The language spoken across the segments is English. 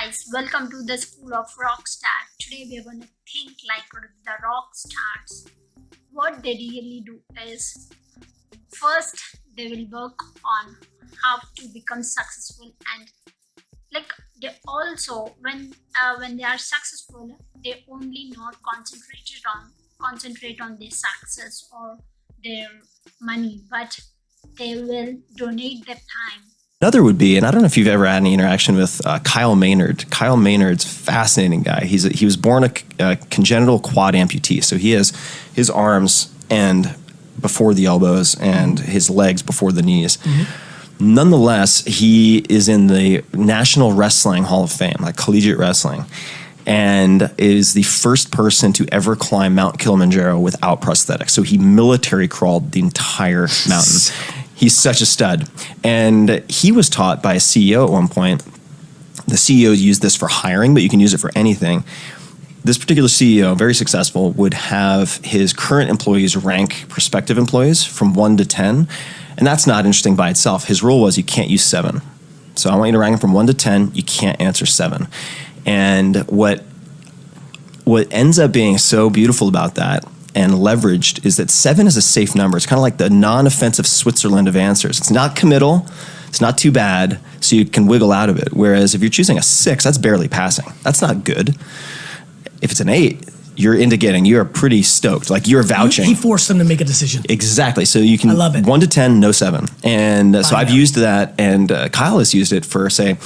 Guys, welcome to the School of Rockstar. Today we are going to think like the rock stars. What they really do is first they will work on how to become successful, and like they also when they are successful, they only not concentrate on their success or their money, but they will donate their time. Another would be, and I don't know if you've ever had any interaction with Kyle Maynard. Kyle Maynard's a fascinating guy. He was born a congenital quad amputee, so he has his arms and before the elbows and his legs before the knees. Nonetheless, he is in the National Wrestling Hall of Fame, like collegiate wrestling, and is the first person to ever climb Mount Kilimanjaro without prosthetics. So he military crawled the entire mountain. He's such a stud. And he was taught by a CEO at one point. The CEO used this for hiring, but you can use it for anything. This particular CEO, very successful, would have his current employees rank prospective employees from 1 to 10. And that's not interesting by itself. His rule was you can't use 7. So I want you to rank them from 1 to 10. You can't answer 7. And what ends up being so beautiful about that and leveraged is that 7 is a safe number. It's kind of like the non-offensive Switzerland of answers. It's not committal. It's not too bad, so you can wiggle out of it. Whereas if you're choosing a 6, that's barely passing. That's not good. If it's an 8, you're pretty stoked. Like you're vouching. He forced them to make a decision. Exactly. So you can, I love it. 1 to 10, no 7. And so I've used that, and Kyle has used it for, say,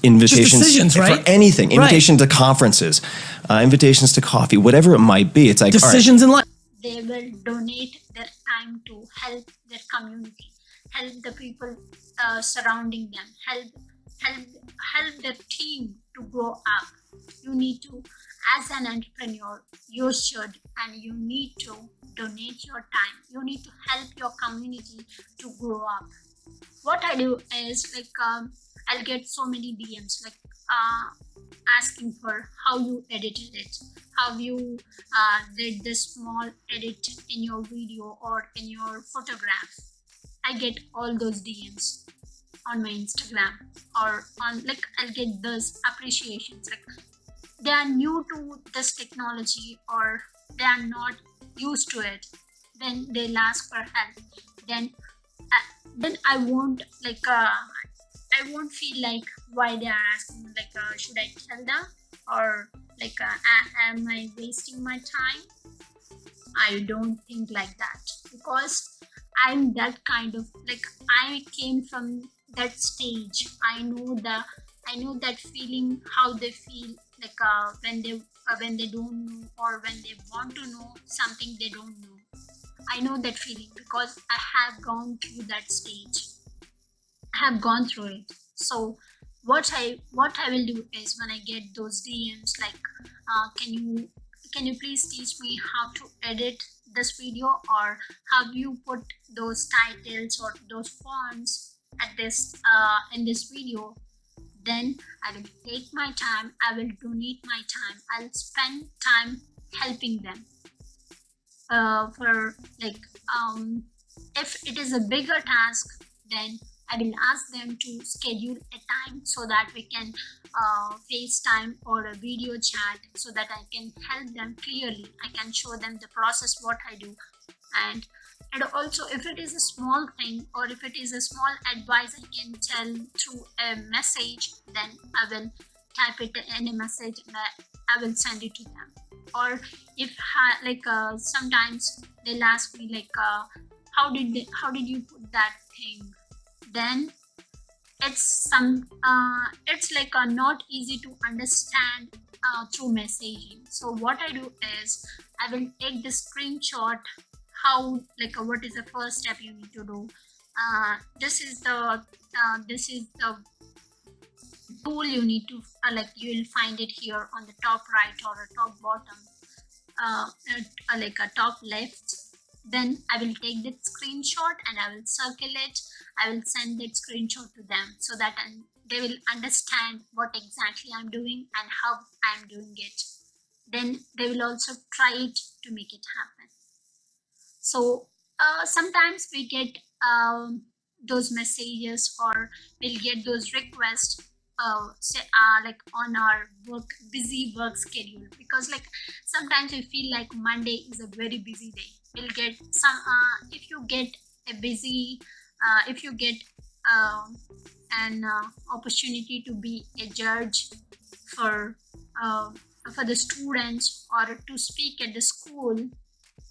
invitations decisions, right? for anything, invitation to conferences, invitations to coffee, whatever it might be. It's like decisions in life. They will donate their time to help their community, help the people surrounding them, help their team to grow up. You need to, as an entrepreneur, you should, and you need to donate your time. You need to help your community to grow up. What I do is I'll get so many DMs asking for how you edited it, how you did this small edit in your video or in your photograph. I get all those DMs on my Instagram, or on I'll get those appreciations. They are new to this technology, or they are not used to it. Then they'll ask for help. Then I won't I won't feel like why they are asking, should I tell them, or am I wasting my time? I don't think like that, because I'm that kind of I came from that stage. I know that feeling, how they feel when they don't know, or when they want to know something they don't know. I know that feeling because I have gone through that stage. I have gone through it. So what I will do is, when I get those DMs can you please teach me how to edit this video, or how do you put those titles or those fonts at this in this video, then I will take my time, I will donate my time, I'll spend time helping them. If it is a bigger task, then I will ask them to schedule a time so that we can FaceTime or a video chat, so that I can help them clearly. I can show them the process, what I do. And also, if it is a small thing, or if it is a small advice I can tell through a message, then I will type it in a message and I will send it to them. Or if sometimes they'll ask me how did you put that thing, then it's not easy to understand through messaging. So what I do is, I will take the screenshot, how what is the first step you need to do. This is the tool you need to you will find it here on the top right or a top bottom, a top left. Then I will take that screenshot and I will circle it. I will send that screenshot to them, so that they will understand what exactly I'm doing and how I'm doing it. Then they will also try it to make it happen. So sometimes we get those messages, or we'll get those requests say like on our busy work schedule, because like sometimes we feel like Monday is a very busy day. We'll get some if you get a busy if you get an opportunity to be a judge for uh, for the students or to speak at the school,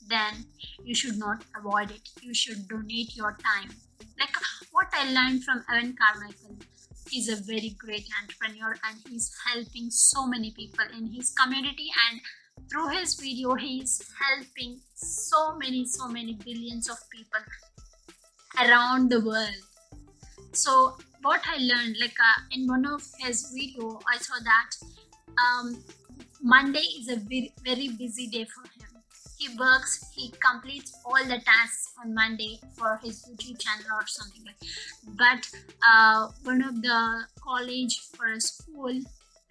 then you should not avoid it. You should donate your time. Like what I learned from Evan Carmichael, he's a very great entrepreneur and he's helping so many people in his community, and through his video he's helping so many billions of people around the world. So what I learned, like in one of his video, I saw that um, Monday is a very, very busy day for him. He works, he completes all the tasks on Monday for his YouTube channel or something like. But one of the college or a school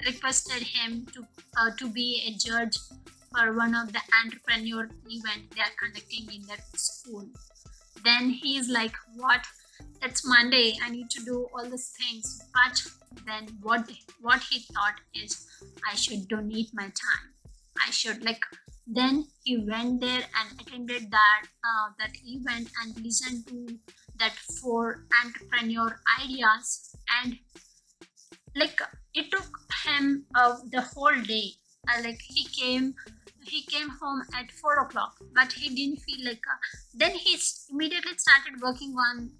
requested him to be a judge for one of the entrepreneur event they are conducting in that school. Then he's like, what? It's Monday, I need to do all these things. But then what he thought is, I should donate my time. I should like. Then he went there and attended that event and listened to that 4 entrepreneur ideas, and like it took him the whole day. Like he came home at 4 o'clock, but he didn't feel like. Then he immediately started working on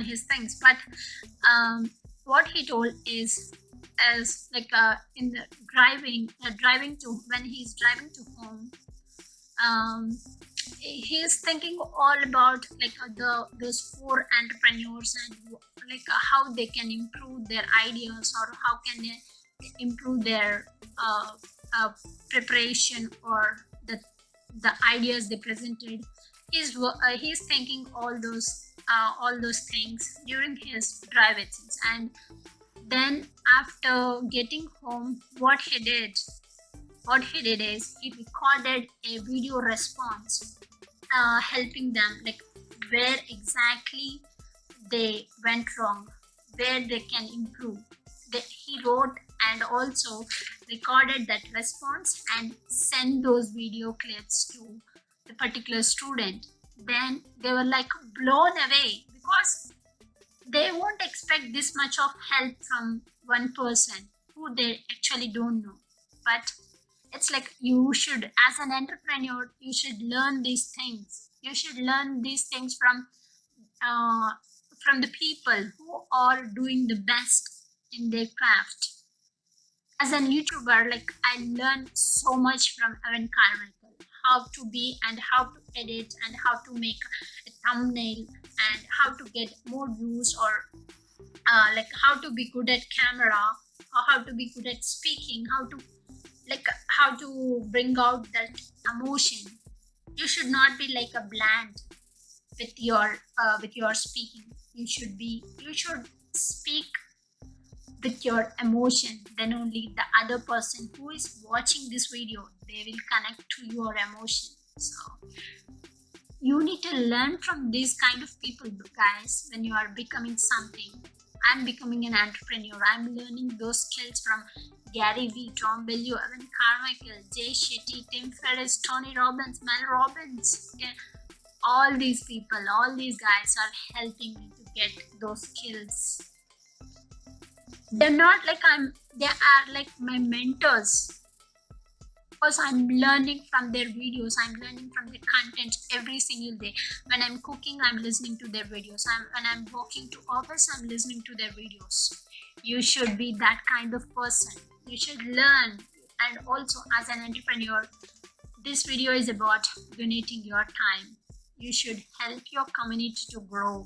his things. But what he told is, as like in the driving to when he's driving to home, he's thinking all about like those 4 entrepreneurs and like how they can improve their ideas, or how can they improve their preparation or the ideas they presented. He's thinking all those things during his drive lessons. And then after getting home, what he did is he recorded a video response, helping them like where exactly they went wrong, where they can improve. He wrote and also recorded that response and sent those video clips to the particular student. Then they were like blown away, because they won't expect this much of help from one person who they actually don't know. But it's like, you should, as an entrepreneur, you should learn these things. You should learn these things uh, from the people who are doing the best in their craft. As a YouTuber, like I learned so much from Evan Carmichael, how to be and how to edit and how to make a thumbnail and how to get more views, or like how to be good at camera, or how to be good at speaking, how to bring out that emotion. You should not be like a bland with your speaking. You should speak with your emotion. Then only the other person who is watching this video, they will connect to your emotion. So you need to learn from these kind of people, guys. When you are becoming something, I'm becoming an entrepreneur, I'm learning those skills from Gary Vee, Tom Bellew, Evan Carmichael, Jay Shetty, Tim Ferriss, Tony Robbins, Mel Robbins. Okay? All these people, all these guys are helping me to get those skills. They're not like they are like my mentors, because I'm learning from their videos, I'm learning from their content every single day. When I'm cooking, I'm listening to their videos. When I'm walking to office, I'm listening to their videos. You should be that kind of person. You should learn. And also, as an entrepreneur, this video is about donating your time. You should help your community to grow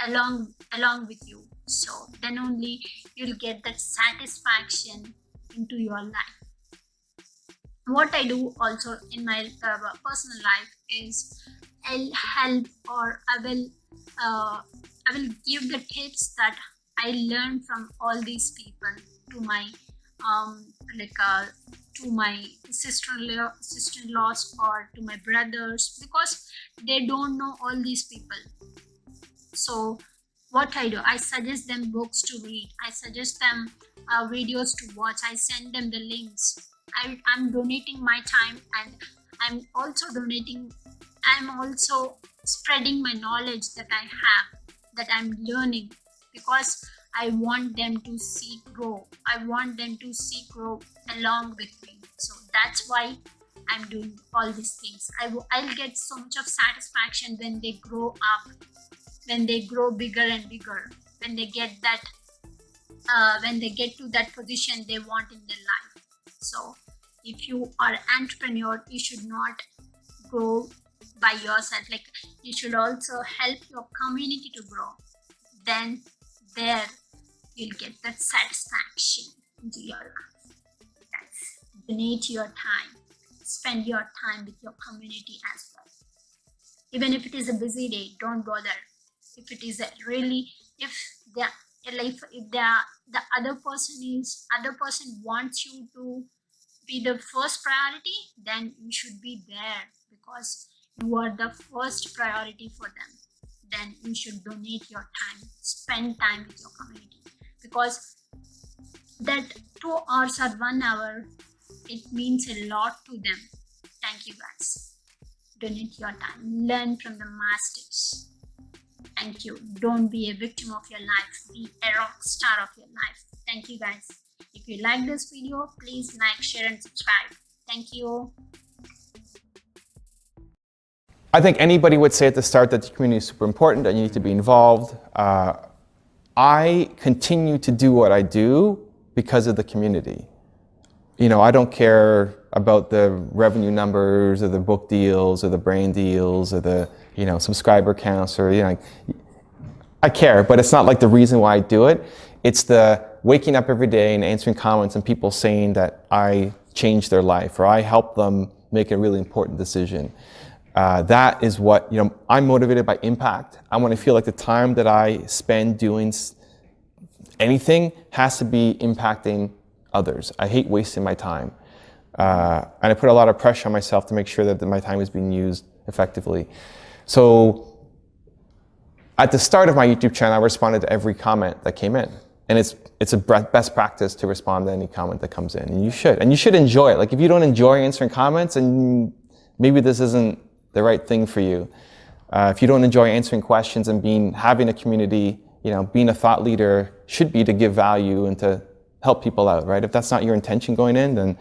along with you. So then only you'll get that satisfaction into your life. What I do also in my personal life is I'll help, or I will give the tips that I learned from all these people to my to my sister-in-laws or to my brothers, because they don't know all these people. So what I do, I suggest them books to read. I suggest them videos to watch. I send them the links. I'm donating my time, and I'm also donating. I'm also spreading my knowledge that I have, that I'm learning, because I want them to see grow. I want them to see grow along with me. So that's why I'm doing all these things. I'll get so much of satisfaction when they grow up, when they grow bigger and bigger, when they get that, when they get to that position they want in their life. So if you are an entrepreneur, you should not grow by yourself. Like, you should also help your community to grow. Then there you'll get that satisfaction into your life. That's donate your time. Spend your time with your community as well. Even if it is a busy day, don't bother. If it is a really, if the other person wants you to be the first priority, then you should be there, because you are the first priority for them. Then you should donate your time, spend time with your community, because that 2 hours or 1 hour, it means a lot to them. Thank you guys. Donate your time, learn from the masters. Thank you. Don't be a victim of your life, be a rock star of your life. Thank you guys. If you like this video, please like, share and subscribe. Thank you. I think anybody would say at the start that the community is super important and you need to be involved. I continue to do what I do because of the community. You know, I don't care about the revenue numbers or the book deals or the brand deals or the, you know, subscriber counts or, you know, I care, but it's not like the reason why I do it. It's the waking up every day and answering comments and people saying that I changed their life or I helped them make a really important decision. That is what, you know, I'm motivated by impact. I want to feel like the time that I spend doing anything has to be impacting others. I hate wasting my time. And I put a lot of pressure on myself to make sure that my time is being used effectively. So at the start of my YouTube channel, I responded to every comment that came in. And it's a best practice to respond to any comment that comes in. And you should enjoy it. Like, if you don't enjoy answering comments, and maybe this isn't the right thing for you. If you don't enjoy answering questions and having a community, you know, being a thought leader should be to give value and to help people out, right? If that's not your intention going in, then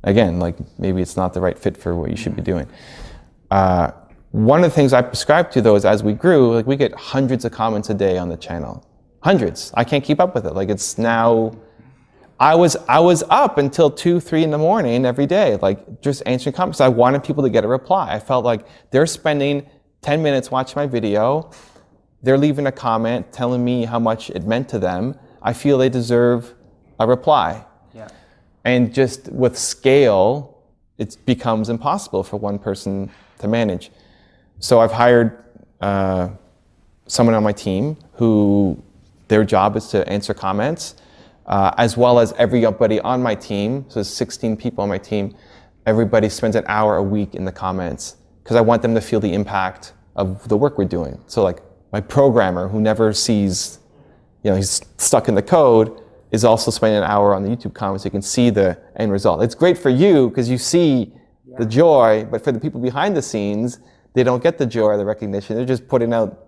again, like, maybe it's not the right fit for what you should be doing. One of the things I prescribe to, though, is as we grew, like, we get hundreds of comments a day on the channel. Hundreds. I can't keep up with it. Like, it's now, I was up until 2, 3 in the morning every day, like, just answering comments. I wanted people to get a reply. I felt like they're spending 10 minutes watching my video. They're leaving a comment telling me how much it meant to them. I feel they deserve a reply. Yeah. And just with scale, it becomes impossible for one person to manage. So I've hired someone on my team who their job is to answer comments, as well as everybody on my team. So there's 16 people on my team. Everybody spends an hour a week in the comments because I want them to feel the impact of the work we're doing. So, like, my programmer who never sees, you know, he's stuck in the code, is also spending an hour on the YouTube comments so you can see the end result. It's great for you because you see the joy, but for the people behind the scenes, they don't get the joy or the recognition. They're just putting out